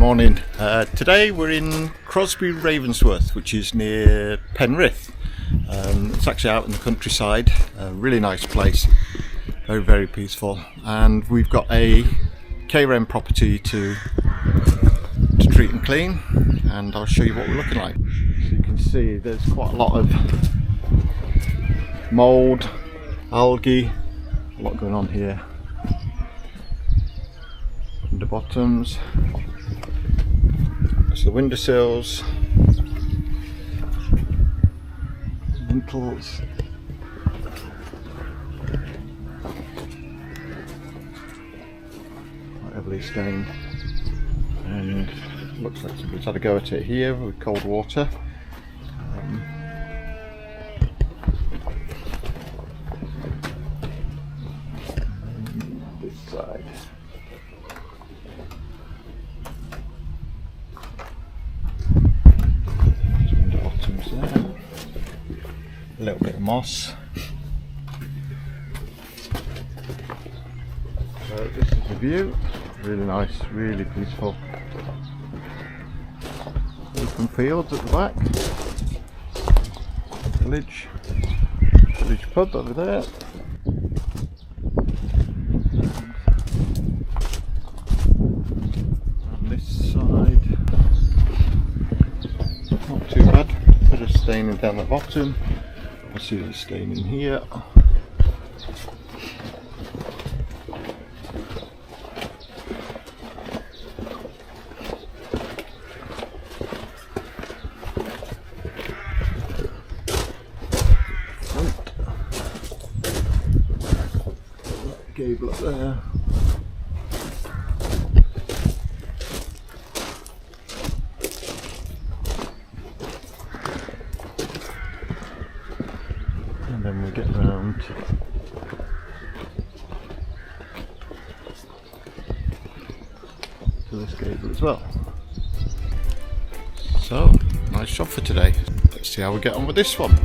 morning. Today we're in Crosby Ravensworth, which is near Penrith. It's actually out in the countryside, a really nice place, very peaceful, and we've got a K-Rend property to treat and clean, and I'll show you what we're looking like. So you can see there's quite a lot of mould, algae, a lot going on here. The bottoms, that's the windowsills, lintels, quite heavily stained, and looks like somebody's had a go at it here with cold water. This side. A little bit of moss. So this is the view, really nice, really peaceful. Open fields at the back. Village pub over there. And this side, not too bad. Bit of staining down the bottom. I see the stain in here. Front. Gable up there. And then we get round to this gable as well. So, nice shot for today. Let's see how we get on with this one.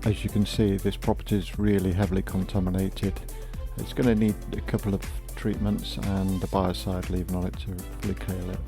As you can see, this property is really heavily contaminated. It's going to need a couple of treatments and a biocide leaving on it to fully clear it.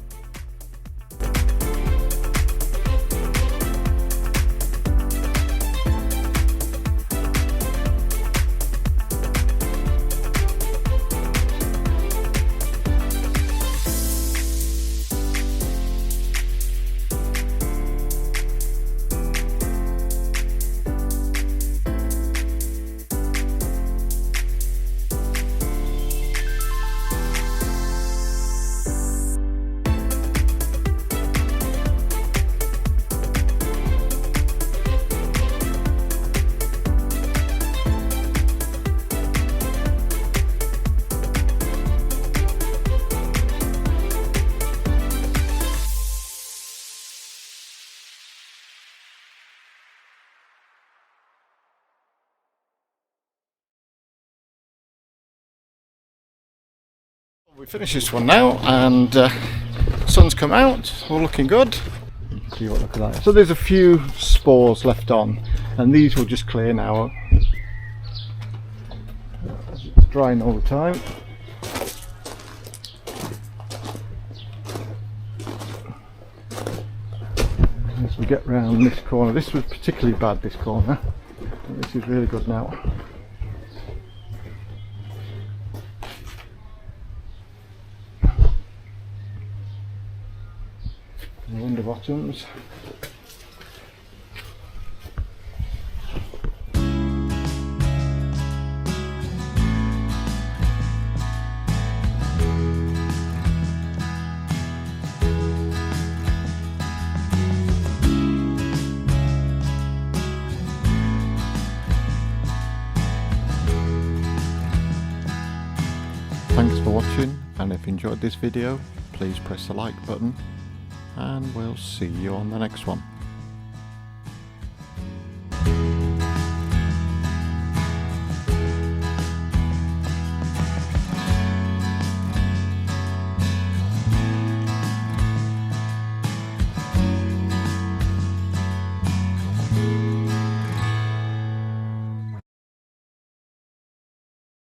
We finished this one now, and sun's come out, all looking good. See what look at that. So there's a few spores left on, and these will just clear now. It's drying all the time. As we get round this corner, this was particularly bad, this corner, but this is really good now. The window bottoms. for watching, and if you enjoyed this video, please press the like button, and we'll see you on the next one.